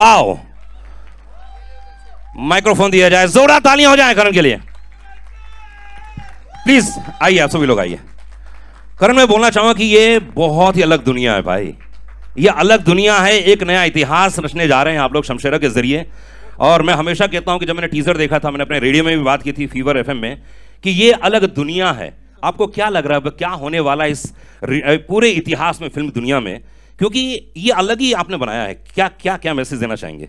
आओ माइक्रोफोन दिया जाए, जोरदार तालियां हो जाए करण के लिए। प्लीज आइए, आप सभी लोग आइए। करण, मैं बोलना चाहूंगा कि ये बहुत ही अलग दुनिया है भाई, ये अलग दुनिया है। एक नया इतिहास रचने जा रहे हैं आप लोग शमशेरा के जरिए। और मैं हमेशा कहता हूं कि जब मैंने टीजर देखा था, मैंने अपने रेडियो में भी बात की थी फीवर एफएम में, कि ये अलग दुनिया है। आपको क्या लग रहा है क्या होने वाला है इस पूरे इतिहास में, फिल्म दुनिया में, क्योंकि ये अलग ही आपने बनाया है। क्या क्या क्या मैसेज देना चाहेंगे?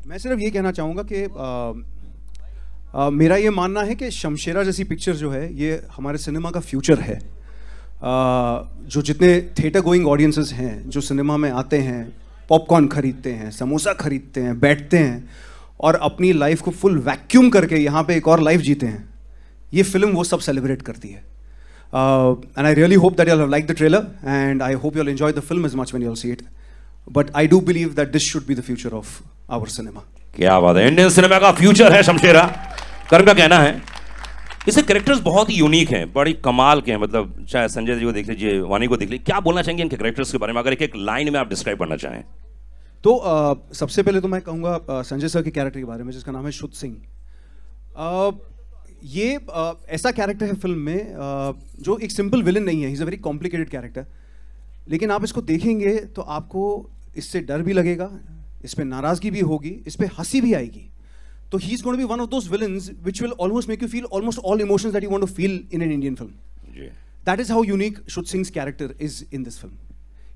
मैं सिर्फ ये कहना चाहूँगा कि मेरा ये मानना है कि शमशेरा जैसी पिक्चर जो है ये हमारे सिनेमा का फ्यूचर है। जो जितने थिएटर गोइंग ऑडियंसेस हैं, जो सिनेमा में आते हैं, पॉपकॉर्न खरीदते हैं, समोसा खरीदते हैं, बैठते हैं और अपनी लाइफ को फुल वैक्यूम करके यहाँ पे एक और लाइफ जीते हैं, ये फिल्म वो सब सेलिब्रेट करती है। And I really hope that you'll have liked the trailer, and I hope you'll enjoy the film as much when you'll see it. But I do believe that this should be the future of our cinema. क्या बात है, Indian cinema का future है शमशेरा, करण का कहना है। इसके characters बहुत ही यूनिक हैं, बड़ी कमाल के हैं। मतलब चाहे संजय जी को देख लीजिए, वानी को देख लीजिए, क्या बोलना चाहेंगे इनके कैरेक्टर्स के बारे में, अगर एक एक लाइन में आप डिस्क्राइब करना चाहें? तो सबसे पहले तो मैं कहूँगा संजय सर के कैरेक्टर के बारे में, जिसका नाम है शुद्ध सिंह। ये ऐसा कैरेक्टर है फिल्म में जो एक सिंपल विलन नहीं है, he is a very complicated character. लेकिन आप इसको देखेंगे तो आपको इससे डर भी लगेगा, इस पे नाराज़गी भी होगी, इस पे हंसी भी आएगी। तो he is going to be one of those villains which will almost make you feel almost all emotions that you want to feel in an Indian film. That is how unique Shuddh Singh's character is in this film.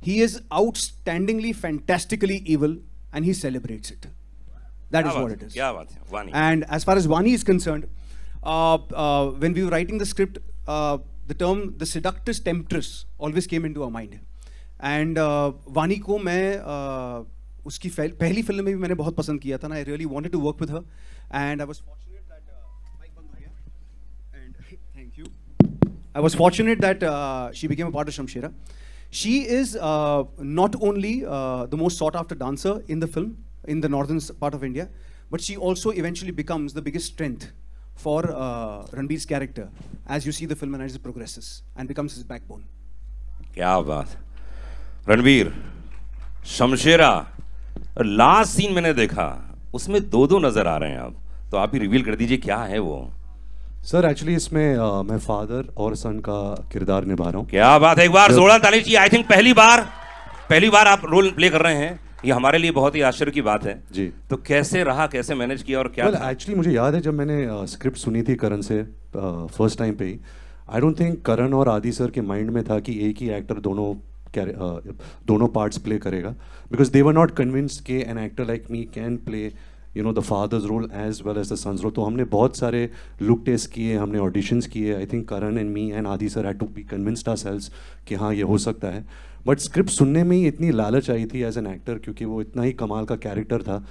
He is outstandingly fantastically evil and he celebrates it. That is what it is. क्या बात है Vaani. And as far as Vaani is concerned, when we were writing the script, the term the seductress temptress always came into our mind. And वानी को मैं उसकी पहली film में भी मैंने बहुत पसंद किया था ना। I really wanted to work with her, and I was fortunate that mic बंद हो गया, and thank you. I was fortunate that she became a part of Shamshera. She is not only the most sought after dancer in the film in the northern part of India, but she also eventually becomes the biggest strength for Ranbir's character as you see the film and as it progresses and becomes his backbone. क्या बात। Ranbir, Shamshera last scene मैंने देखा, उसमें दो दो नजर आ रहे हैं आप, तो आप ही रिवील कर दीजिए क्या है वो। सर एक्चुअली इसमें मैं फादर और सन का किरदार निभा रहा हूँ। क्या बात है, एक बार जोरदार ताली चाहिए। आई थिंक पहली बार आप रोल प्ले कर रहे हैं, ये हमारे लिए बहुत ही आश्चर्य की बात है जी। तो कैसे रहा, कैसे मैनेज किया और क्या? एक्चुअली मुझे याद है जब मैंने स्क्रिप्ट सुनी थी करण से फर्स्ट टाइम पे ही, आई डोंट थिंक करण और आदि सर के माइंड में था कि एक ही एक्टर दोनों पार्ट्स प्ले करेगा, because they were not convinced कि an actor like me can play the father's role as well as the son's role. तो हमने बहुत सारे लुक टेस्ट किए, हमने ऑडिशंस किए। I think Karan and me and Adi sir had to be convinced ourselves कि हाँ ये हो सकता है। बट स्क्रिप्ट सुनने में ही इतनी लालच आई थी एज एन एक्टर, क्योंकि वो इतना ही कमाल का कैरेक्टर था।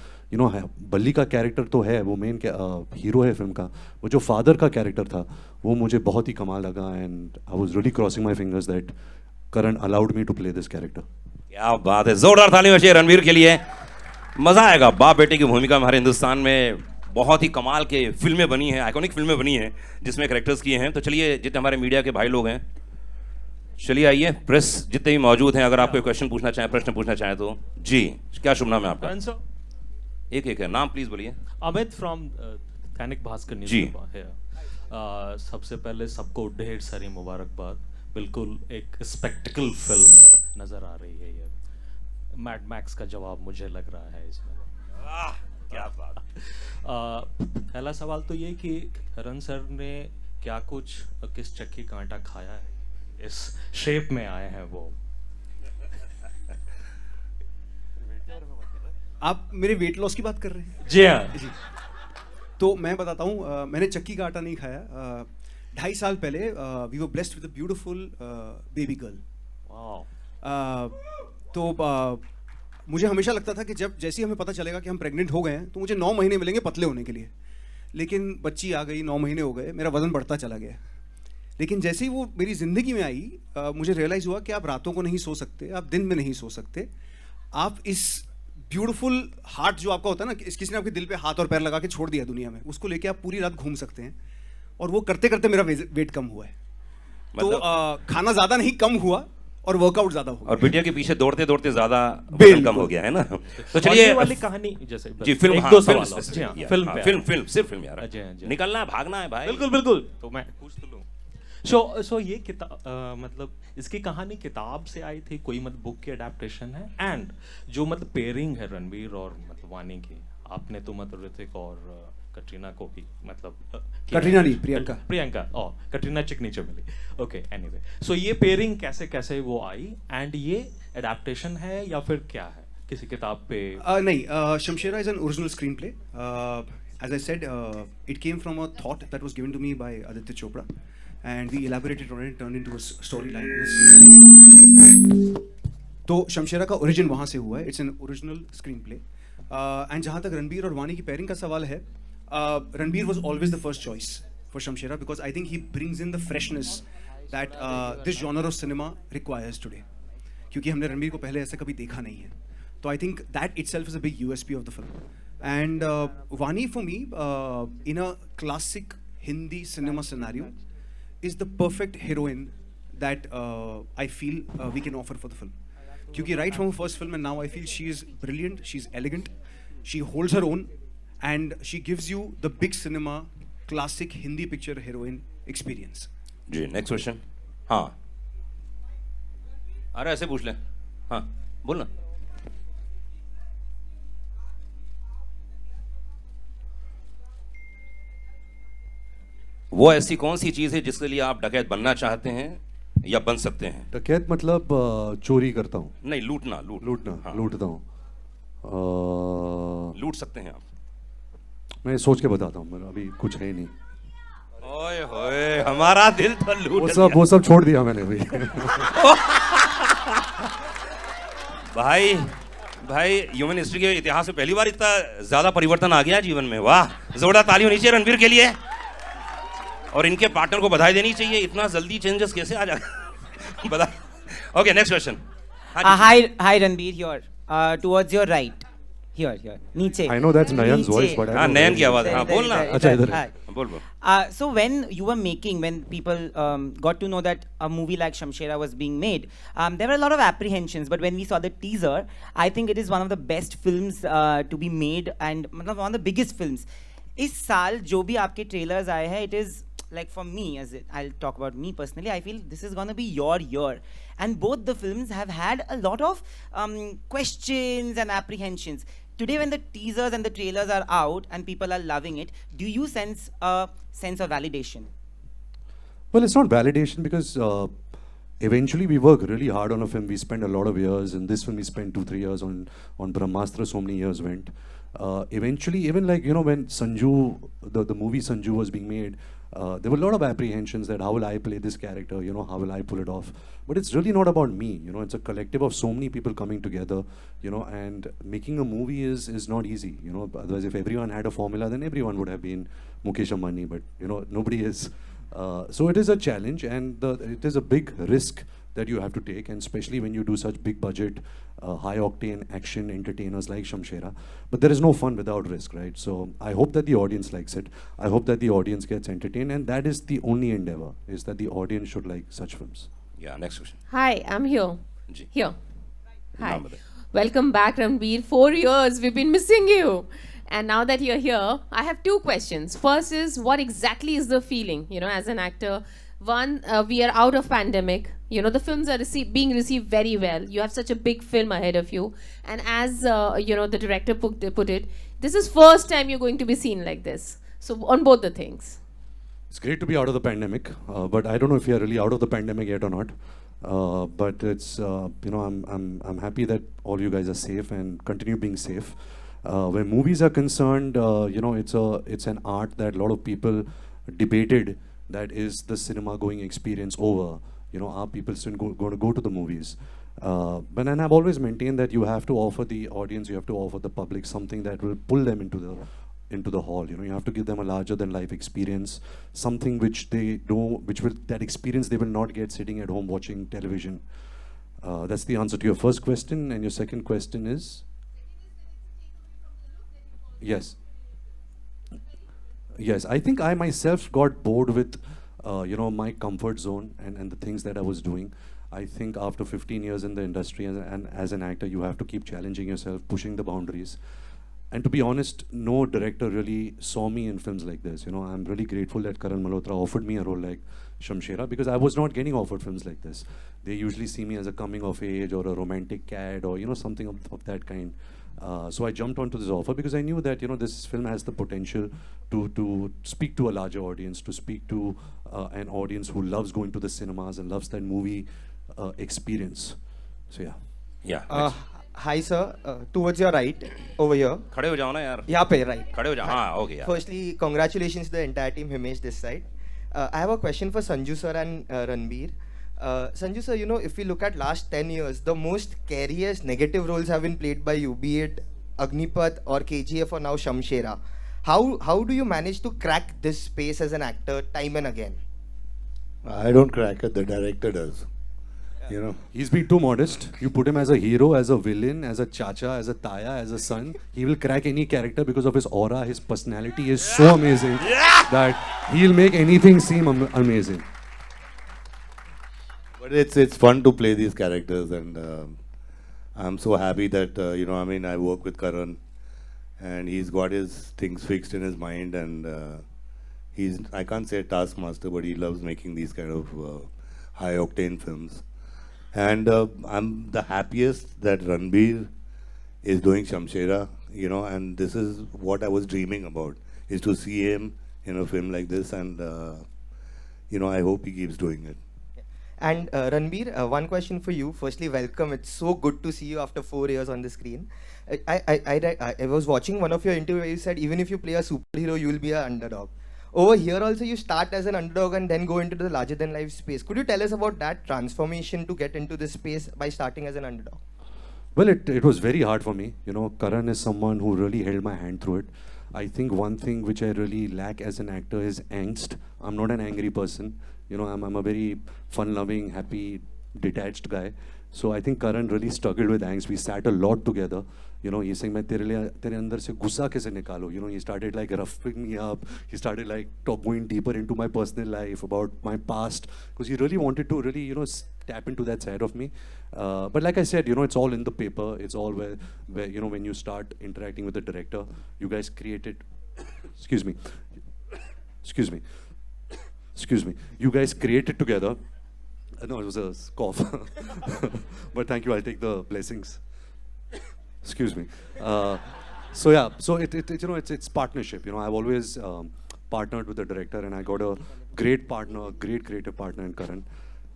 बल्ली का कैरेक्टर तो है, वो मेन हीरो है फिल्म का, वो जो फादर का कैरेक्टर था वो मुझे बहुत ही कमाल लगा। And I was really crossing my fingers that Karan allowed me to play this character. क्या बात है, जोरदार ताली बजाइए रणबीर के लिए। मजा आएगा। बाप बेटे की भूमिका हमारे हिंदुस्तान में बहुत ही कमाल के फिल्में बनी हैं, आइकॉनिक फिल्में बनी हैं जिसमें कैरेक्टर्स किए हैं। तो चलिए, जितने हमारे मीडिया के भाई लोग हैं, चलिए आइए, प्रेस जितने भी मौजूद हैं, अगर आप कोई क्वेश्चन पूछना चाहें, प्रश्न पूछना चाहें तो जी। क्या शुभ नाम है आपका? एक एक है नाम, प्लीज बोलिए। अमित फ्रॉम दैनिक भास्कर न्यूज़ जी। सबसे पहले सबको ढेर सारी मुबारकबाद। बिल्कुल एक स्पेक्टिकल फिल्म नजर आ रही है ये। मैड मैक्स का जवाब मुझे लग रहा है इसमें। क्या बात। पहला सवाल तो ये कि करण सर ने क्या कुछ किस चक्की का आटा खाया है, इस शेप में आए हैं वो। आप मेरे वेट लॉस की बात कर रहे हैं? जी हाँ जी। तो मैं बताता हूँ, मैंने चक्की का आटा नहीं खाया। 2.5 साल पहले we were blessed with a beautiful baby girl. तो मुझे हमेशा लगता था कि जैसे ही हमें पता चलेगा कि हम प्रेग्नेंट हो गए हैं तो मुझे 9 महीने मिलेंगे पतले होने के लिए। लेकिन बच्ची आ गई, 9 महीने हो गए, मेरा वजन बढ़ता चला गया। लेकिन जैसे ही वो मेरी ज़िंदगी में आई, मुझे रियलाइज़ हुआ कि आप रातों को नहीं सो सकते, आप दिन में नहीं सो सकते। आप इस ब्यूटीफुल हार्ट जो आपका होता है ना, किसी ने आपके दिल पे हाथ और पैर लगा के छोड़ दिया दुनिया में, उसको लेके आप पूरी रात घूम सकते हैं। और वो करते करते मेरा वेट कम हुआ है। तो खाना ज़्यादा नहीं, कम हुआ, और वर्कआउट ज्यादा हो और बिटिया के पीछे दौड़ते दौड़ते ज्यादा बिल्कुल। वजन कम हो गया है ना। तो और चलिए ये वाली कहानी जैसे जी फिल्म, एक हाँ, दो फिल्म सवाल specific, फिल्म yeah, फिल्म हाँ, पे फिल्म सिर्फ फिल्म यार, जी, हाँ, जी। निकलना है, भागना है भाई। बिल्कुल बिल्कुल, तो मैं पूछ तो लूँ। सो ये किताब मतलब इसकी कहानी किताब से आई थी, कोई मतलब बुक की अडेप्टेशन है? एंड जो मतलब पेयरिंग है रणवीर और मतलब वानी की, आपने तो मतलब ऋतिक और कटरीना को भी मतलब कटरीना नहीं, प्रियंका। प्रियंका और कटरीना चिकनी चमेली, ओके एनीवे। सो ये पेयरिंग कैसे कैसे वो आई, एंड ये अडेप्टेशन है या फिर क्या है किसी किताब पे? नहीं, Shamshera is an original screenplay. As I said, it came from a thought that was given to me by Aditya Chopra, and we elaborated on it, turned into a storyline in a screenplay. तो शमशेरा का origin वहाँ से हुआ है. It's an original screenplay. And जहाँ तक रणबीर और वानी की पेयरिंग का सवाल है, Ranbir was always the first choice for Shamshera because I think he brings in the freshness that this genre of cinema requires today. क्योंकि हमने रणबीर को पहले ऐसा कभी देखा नहीं है. So I think that itself is a big USP of the film. And Vani for me, in a classic Hindi cinema scenario, is the perfect heroine that I feel we can offer for the film. Kyunki right from her first film and now I feel she is brilliant, she's elegant, she holds her own, and she gives you the big cinema classic Hindi picture heroine experience. Ji next question. हाँ, अरे ऐसे पूछ लें, हाँ बोलना। वो ऐसी कौन सी चीज है जिसके लिए आप डकैत बनना चाहते हैं या बन सकते हैं? डकैत मतलब चोरी करता हूँ। नहीं, लूटना, लूटना, हाँ। लूटता हूँ। लूट सकते हैं आप। मैं सोच के बताता हूँ, मेरा अभी कुछ है ही नहीं। ओए होए, हमारा दिल तो लूट वो सब छोड़ दिया मैंने अभी। भाई भाई, ह्यूमन हिस्ट्री के इतिहास में पहली बार इतना ज्यादा परिवर्तन आ गया जीवन में। वाह, जोरदार ताली होनी चाहिए रणवीर के लिए, और इनके पार्टनर को बधाई देनी चाहिए। इतना जल्दी चेंजेस कैसे आ जाए? बधाई। Okay, next question. Hi Ranbir, here. Towards your right. Here. नीचे. I know that's Nayan's voice, but I हाँ, don't नयन know. की आवाज है। हाँ, बोलना। अच्छा, इधर है। Hi. बोल। So when you were making, when people got to know that a movie like Shamshera was being made, there were a lot of apprehensions. But when we saw the teaser, I think it is one of the best films to be made, and one of the biggest films. इस साल जो भी आपके trailers आए हैं, it is like for me, I'll talk about me personally, I feel this is gonna be your year. And both the films have had a lot of questions and apprehensions. Today, when the teasers and the trailers are out and people are loving it, do you sense a sense of validation? Well, it's not validation because eventually we work really hard on a film. We spend a lot of years. In this film, we spent 2-3 years on Brahmastra. So many years went. Eventually, even like when Sanju, the movie Sanju was being made, there were a lot of apprehensions that how will I play this character? How will I pull it off? But it's really not about me. It's a collective of so many people coming together. And making a movie is not easy. Otherwise, if everyone had a formula, then everyone would have been Mukesh Ambani. But nobody is. So it is a challenge, and it is a big risk that you have to take, and especially when you do such big budget, high octane action entertainers like Shamshera. But there is no fun without risk, right? So I hope that the audience likes it. I hope that the audience gets entertained, and that is the only endeavor, is that the audience should like such films. Yeah, next question. Hi, I'm here. Ji. Here. Hi. नाम बताइए। Welcome back, Ranbir. 4 years, we've been missing you. And now that you're here, I have 2 questions. First is, what exactly is the feeling, as an actor? One, we are out of pandemic. The films are being received very well. You have such a big film ahead of you. And as, the director put it, this is first time you're going to be seen like this. So on both the things. It's great to be out of the pandemic, but I don't know if we are really out of the pandemic yet or not. But it's, I'm happy that all you guys are safe and continue being safe. When movies are concerned, it's an art that a lot of people debated. That is the cinema going experience over? Are people still going to go to the movies? But and I've always maintained that you have to offer the audience, you have to offer the public something that will pull them into the hall. You have to give them a larger than life experience, something which that experience they will not get sitting at home watching television. That's the answer to your first question, and your second question is? Yes. Yes, I think I myself got bored with, my comfort zone and the things that I was doing. I think after 15 years in the industry and as an actor, you have to keep challenging yourself, pushing the boundaries. And to be honest, no director really saw me in films like this. You know, I'm really grateful that Karan Malhotra offered me a role like Shamshera, because I was not getting offered films like this. They usually see me as a coming of age or a romantic cad or, you know, something of that kind. So I jumped onto this offer because I knew that, you know, this film has the potential to speak to a larger audience, to speak to an audience who loves going to the cinemas and loves that movie experience. So yeah. Yeah. Hi sir, towards your right, over here. खड़े हो जाओ ना यार. यहाँ पे right. खड़े हो जाओ. हाँ, okay यार. Firstly, congratulations to the entire team. Himesh this side. I have a question for Sanju sir and Ranbir. Sanju sir, you know, if we look at last 10 years, the most scariest negative roles have been played by you, be it Agnipath or KGF or now Shamshera. How do you manage to crack this space as an actor time and again? I don't crack it, the director does. You know, He's been too modest. You put him as a hero, as a villain, as a chacha, as a taya, as a son. He will crack any character because of his aura. His personality is so amazing that he'll make anything seem amazing. but it's fun to play these characters, and I'm so happy that you know, I mean, I work with Karan, and he's got his things fixed in his mind, and he's, I can't say a taskmaster, but he loves making these kind of high octane films. And I'm the happiest that Ranbir is doing Shamshera, you know, and this is what I was dreaming about, is to see him in a film like this, and you know, I hope he keeps doing it. And Ranbir, one question for you. Firstly, welcome. It's so good to see you after 4 years on the screen. I was watching one of your interviews where you said even if you play a superhero, you will be an underdog. Over here also, you start as an underdog and then go into the larger-than-life space. Could you tell us about that transformation to get into this space by starting as an underdog? Well, it was very hard for me. You know, Karan is someone who really held my hand through it. I think one thing which I really lack as an actor is angst. I'm not an angry person. You know, I'm a very fun-loving, happy, detached guy. So I think Karan really struggled with angst. We sat a lot together. You know, he's saying, "मैं तेरे अंदर से गुस्सा कैसे निकालूं?" You know, he started like roughing me up. He started like going deeper into my personal life, about my past, because he really wanted to really, you know, tap into that side of me. But like I said, you know, it's all in the paper. It's all where you know, when you start interacting with the director, you guys created. Excuse me. You guys created together. No, it was a cough. But thank you. I'll take the blessings. Excuse me. So yeah, so it you know, it's partnership. You know, I've always partnered with the director, and I got a great partner, great creative partner in Karan.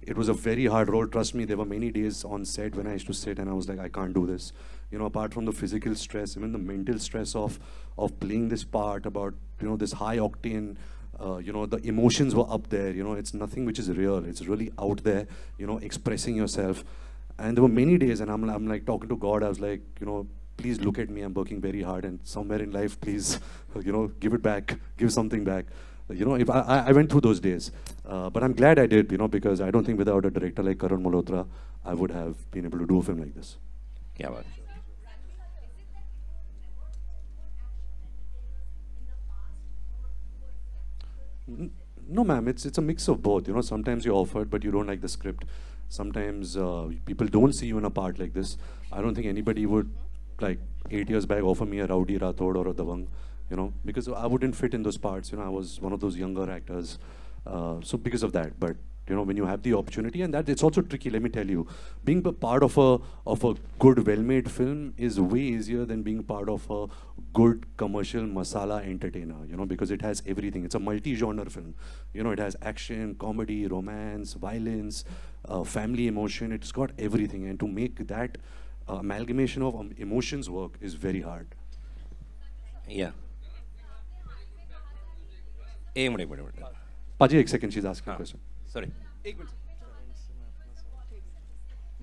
It was a very hard role. Trust me, there were many days on set when I used to sit and I was like, I can't do this. You know, apart from the physical stress, even the mental stress of playing this part, about, you know, this high octane. You know, the emotions were up there. You know, it's nothing which is real. It's really out there. You know, expressing yourself. And there were many days, and I'm like talking to God. I was like, you know, please look at me. I'm working very hard, and somewhere in life, please, you know, give it back, give something back. You know, if I went through those days, but I'm glad I did. You know, because I don't think without a director like Karan Malhotra, I would have been able to do a film like this. क्या बात. No, ma'am. It's a mix of both. You know, sometimes you're offered, but you don't like the script. Sometimes people don't see you in a part like this. I don't think anybody would, like 8 years back, offer me a Rowdy Rathod or a Dabang, you know, because I wouldn't fit in those parts. You know, I was one of those younger actors. So because of that, but you know, when you have the opportunity, and that it's also tricky. Let me tell you, being a part of a good, well-made film is way easier than being part of a good commercial masala entertainer. You know, because it has everything. It's a multi-genre film. You know, it has action, comedy, romance, violence, family emotion. It's got everything, and to make that amalgamation of emotions work is very hard. Yeah. एक minute. Paji, एक second. She's asking a question. Sorry.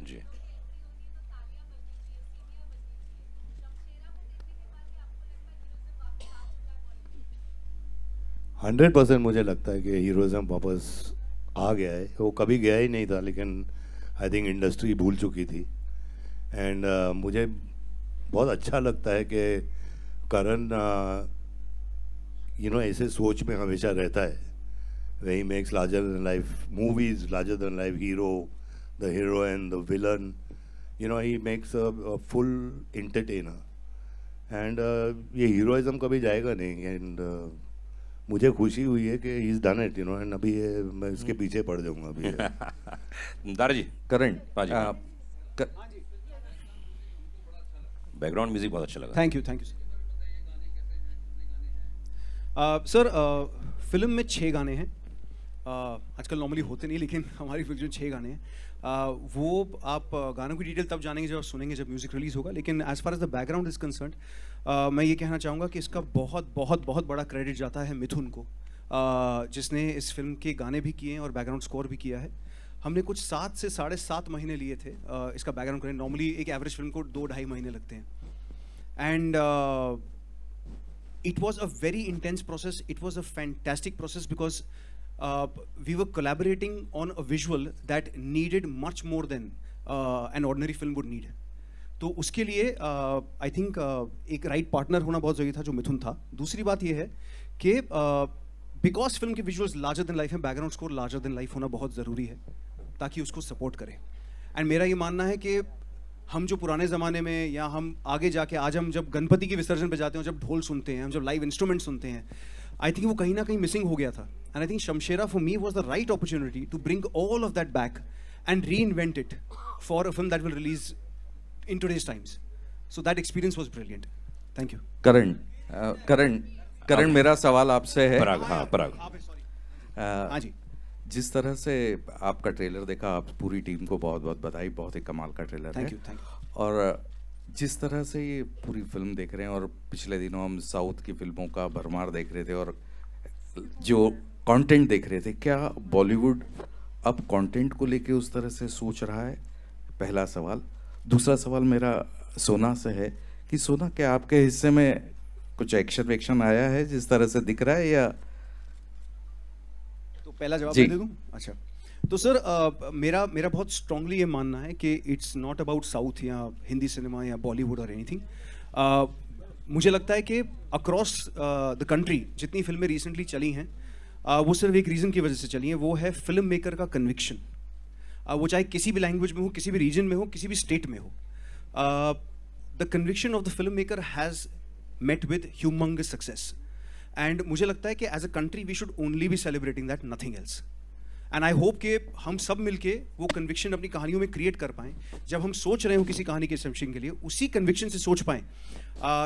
जी. 100% मुझे लगता है कि heroism वापस आ गया है. वो कभी गया ही नहीं था, लेकिन आई थिंक इंडस्ट्री भूल चुकी थी. एंड मुझे बहुत अच्छा लगता है कि करण यू नो ऐसे सोच में हमेशा रहता है. Where he makes larger than life movies, larger than life hero, the hero and the villain. You know, he makes a full entertainer. And ये heroism कभी जाएगा नहीं. And मुझे खुशी हुई है कि he's done it, you know. And अभी ये मैं इसके पीछे पड़ जाऊँगा अभी. दारा जी, करण बैकग्राउंड म्यूजिक बहुत अच्छा लगा. Thank you sir. फिल्म में 6 गाने हैं. आजकल नॉर्मली होते नहीं, लेकिन हमारी फिल्म में 6 गाने हैं. वो आप गानों की डिटेल तब जानेंगे जब सुनेंगे, जब म्यूजिक रिलीज होगा. लेकिन as far as the background is concerned, मैं ये कहना चाहूँगा कि इसका बहुत बहुत बहुत बड़ा क्रेडिट जाता है मिथुन को, जिसने इस फिल्म के गाने भी किए हैं और बैकग्राउंड स्कोर भी किया है. हमने कुछ 7 से 7.5 महीने लिए थे इसका बैकग्राउंड करने. नॉर्मली एक एवरेज फिल्म को 2-2.5 महीने लगते हैं. And it was a very intense process. It was a fantastic process because we were collaborating on a visual that needed much more than an ordinary film would need. तो उसके लिए I think एक right partner होना बहुत ज़रूरी था, जो मिथुन था. दूसरी बात ये है कि बिकॉज फिल्म के विजुअल्स लार्जर देन लाइफ है, background score larger than life होना बहुत ज़रूरी है ताकि उसको सपोर्ट करे. एंड मेरा ये मानना है कि हम जो पुराने ज़माने में या हम आगे जाके आज हम जब गणपति के विसर्जन पे जाते हैं, जब ढोल सुनते हैं, हम जब लाइव इंस्ट्रूमेंट सुनते हैं, आई थिंक वो कहीं ना कहीं मिसिंग हो गया था. And I think Shamshera for me was the right opportunity to bring all of that back and reinvent it for a film that will release in today's times. So that experience was brilliant. Thank you. Karan मेरा सवाल आपसे है. पराग. हाँ जी. जिस तरह से आपका trailer देखा, आप पूरी टीम को बहुत बहुत बधाई. बहुत ही कमाल का ट्रेलर है. Thank you. और जिस तरह से ये पूरी फिल्म देख रहे हैं, और पिछले दिनों हम साउथ की फिल्मों का भरमार देख रहे थे और जो कंटेंट देख रहे थे, क्या बॉलीवुड अब कंटेंट को लेके उस तरह से सोच रहा है? पहला सवाल. दूसरा सवाल मेरा सोना से है कि सोना, क्या आपके हिस्से में कुछ एक्शन आया है जिस तरह से दिख रहा है, या पहला जवाब दे दूं? अच्छा, तो सर मेरा बहुत स्ट्रांगली ये मानना है कि इट्स नॉट अबाउट साउथ या हिंदी सिनेमा या बॉलीवुड और एनीथिंग. मुझे लगता है कि अक्रॉस द कंट्री जितनी फिल्में रिसेंटली चली हैं, वो सिर्फ एक रीज़न की वजह से चली हैं, वो है फिल्म मेकर का कन्विक्शन. वो चाहे किसी भी लैंग्वेज में हो, किसी भी रीजन में हो, किसी भी स्टेट में हो. The conviction of the film maker has met with humongous success. And मुझे लगता है कि as a country we should only be celebrating that, nothing else. And I hope कि हम सब मिलके वो कन्विक्शन अपनी कहानियों में क्रिएट कर पाएँ. जब हम सोच रहे हो किसी कहानी के सब्मिशन के लिए, उसी कन्विक्शन से सोच पाएँ,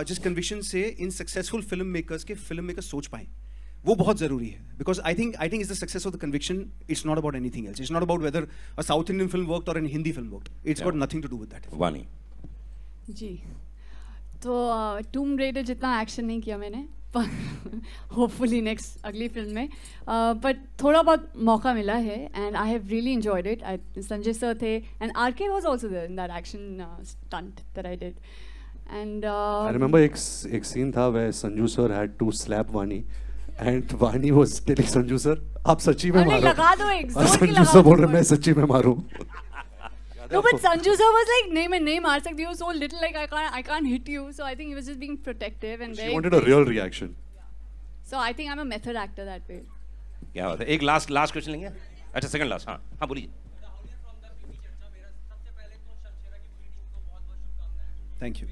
जिस कन्विक्शन से इन सक्सेसफुल फिल्म मेकर्स सोच पाएँ. वो बहुत ज़रूरी है. Because I think is the success of the conviction. It's not about anything else. It's not about whether a South Indian film worked और an Hindi film worked. It's got nothing to do with that. Vaani ji, तो टूम raider जितना action नहीं किया मैंने, पर hopefully next अगली film में, but थोड़ा बहुत मौका मिला है and I have really enjoyed it. Sanjay sir थे and RK was also there in that action stunt that I did. And I remember एक सीन था where Sanju sir had to slap Vaani and Vaani was telling Sanju sir, आप सच्ची में मारो. लगा दो एक जोर की संजू लगा सर बोल दो. रहे मैं सच्ची में मारूं. No, but Sanju sir was like, नहीं मैं नहीं मार सकती. He was so little, like I can't hit you. So I think he was just being protective and She very. wanted a real reaction. So I think I'm a method actor that way. क्या बात है. एक last question लेंगे. अच्छा, second last. हाँ बोलिए. Thank you.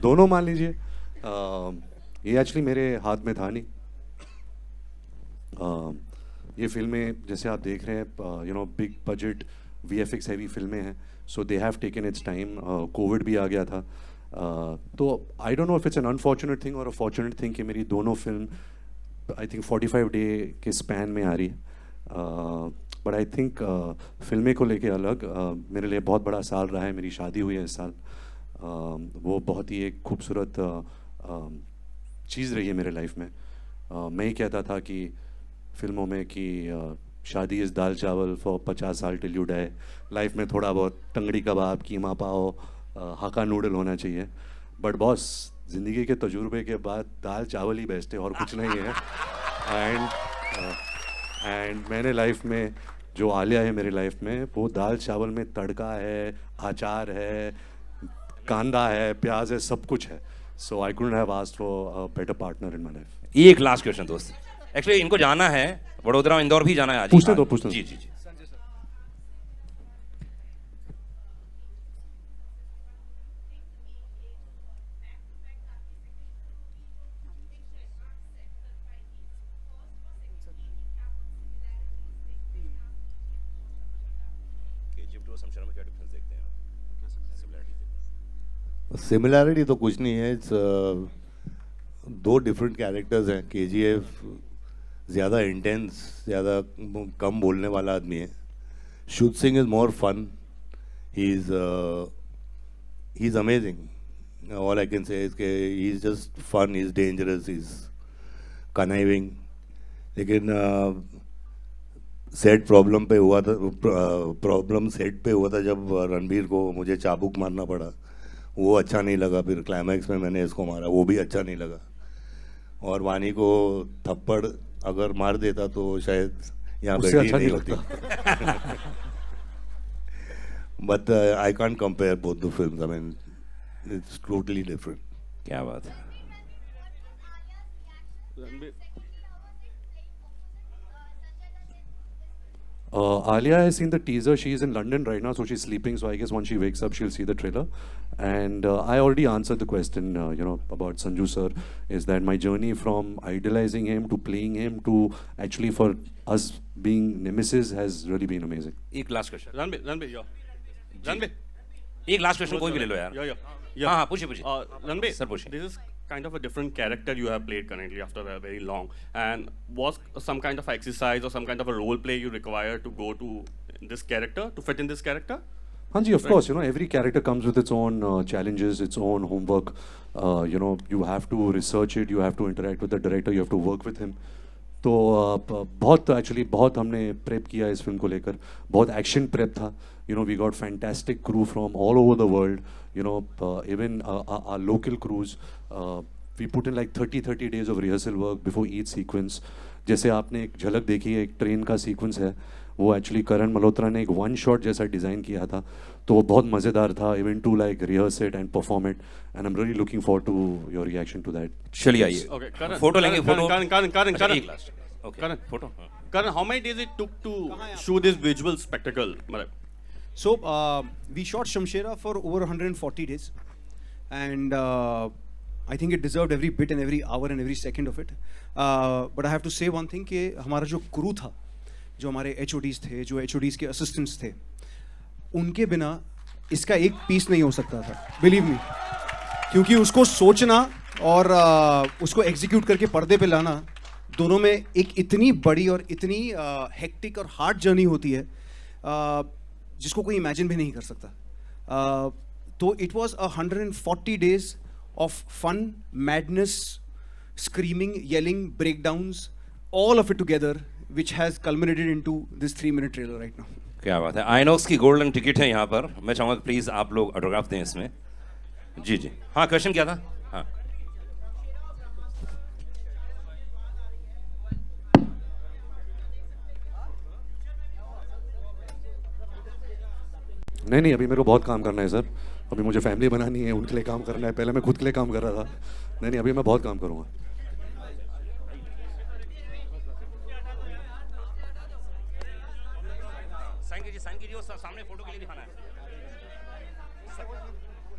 दोनों मान लीजिए. ये एक्चुअली मेरे हाथ में था नहीं. ये फिल्में जैसे आप देख रहे हैं, you know, big budget VFX heavy फिल्में हैं, so they have taken its time. Covid भी आ गया था, तो I don't know if it's an unfortunate thing और अ फॉर्चुनेट थिंग कि मेरी दोनों फिल्म आई थिंक 45 डे के स्पैन में आ रही है. बट आई थिंक फिल्में को लेके अलग मेरे लिए बहुत बड़ा साल रहा है. मेरी शादी हुई है इस साल. वो बहुत ही एक खूबसूरत चीज़ रही है मेरे लाइफ में. मैं ही कहता था कि फिल्मों में कि शादी इज़ दाल चावल फॉर 50 साल टिल यू डाई. लाइफ में थोड़ा बहुत टंगड़ी कबाब, कीमा पाव, हाका नूडल होना चाहिए. बट बॉस, ज़िंदगी के तजुर्बे के बाद दाल चावल ही बेस्ट है और कुछ नहीं है. एंड मैंने लाइफ में जो आलिया है मेरी लाइफ में, वो दाल चावल में तड़का है, अचार है, कांदा है, प्याज है, सब कुछ है. So I couldn't have asked for a better partner in my life. एक लास्ट क्वेश्चन दोस्त. एक्चुअली इनको जाना है वडोदरा, इंदौर भी जाना है आज. पूछने दो. जी जी जी. सिमिलैरिटी तो कुछ नहीं है. इट्स दो डिफरेंट कैरेक्टर्स हैं. केजीएफ ज़्यादा इंटेंस, ज़्यादा कम बोलने वाला आदमी है. Shuddh Singh is more fun. He is amazing. All I can say is के he is just fun, he is dangerous, he is conniving. लेकिन सेट प्रॉब्लम पे हुआ था, प्रॉब्लम सेट पे हुआ था जब रणबीर को मुझे चाबुक मारना पड़ा. वो अच्छा नहीं लगा. फिर क्लाइमैक्स में मैंने इसको मारा, वो भी अच्छा नहीं लगा. और वानी को थप्पड़ अगर मार देता तो शायद यहाँ बैठी अच्छा नहीं होती. But I can't compare both the films. I mean it's totally different. क्या बात है. Alia has seen the teaser. She's in London right now, so she's sleeping. So I guess once she wakes up, she'll see the trailer. And I already answered the question, about Sanju sir. Is that my journey from idolizing him to playing him to actually for us being nemesis has really been amazing. एक last question. Ranbir, yeah. Ranbir. एक last question कोई भी ले लो यार. Yeah. हाँ पूछिए. Ranbir, sir पूछिए. this is kind of a different character you have played currently after a very long. And was some kind of exercise or some kind of a role play you require to go to this character, to fit in this character? Hanji, of course, every character comes with its own challenges, its own homework. You have to research it, you have to interact with the director, you have to work with him. तो बहुत हमने prep किया इस film को लेकर. बहुत action prep था. We got fantastic crew from all over the world. Even our local crews. We put in like 30 days of rehearsal work before each sequence. जैसे आपने एक झलक देखी है, एक ट्रेन का सीक्वेंस है, वो एक्चुअली करण मल्होत्रा ने एक वन शॉट जैसा डिज़ाइन किया था. तो वो बहुत मज़ेदार था. Even to like rehearse it and perform it. And I am really looking forward to your reaction to that. चलिए आइए. Okay, फोटो लेंगे. फोटो. Karan. एक last. Okay. Karan. Photo. Karan, how many days it took to shoot this visual spectacle? So we shot Shamshera for over 140 days, and I think it deserved every bit and every hour and every second of it. But I have to say one thing कि हमारा जो crew था, जो हमारे HODs थे, जो HODs के assistants थे, उनके बिना इसका एक पीस नहीं हो सकता था. Believe me, क्योंकि उसको सोचना और उसको execute करके पर्दे पे लाना, दोनों में एक इतनी बड़ी और इतनी हेक्टिक और हार्ड जर्नी होती है जिसको कोई इमेजिन भी नहीं कर सकता. तो it was 140 days of fun, madness, screaming, yelling, breakdowns, all of it together, which has culminated into this 3-minute trailer right now. क्या बात है. आइनॉक्स की गोल्डन टिकट है यहाँ पर. मैं चाहूँगा प्लीज आप लोग ऑटोग्राफ दें इसमें. जी जी. हाँ, क्वेश्चन क्या था. हाँ. नहीं, अभी मेरे को बहुत काम करना है सर. अभी मुझे फैमिली बनानी है, उनके लिए काम करना है. पहले मैं खुद के लिए काम कर रहा था. नहीं, अभी मैं बहुत काम करूँगा. साइन कीजिए और सामने फोटो के लिए दिखाना है.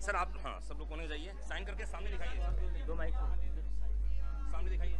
सर आप, हाँ, सब लोग कोने जाइए. साइन करके सामने दिखाइए. दो माइक सामने दिखाइए.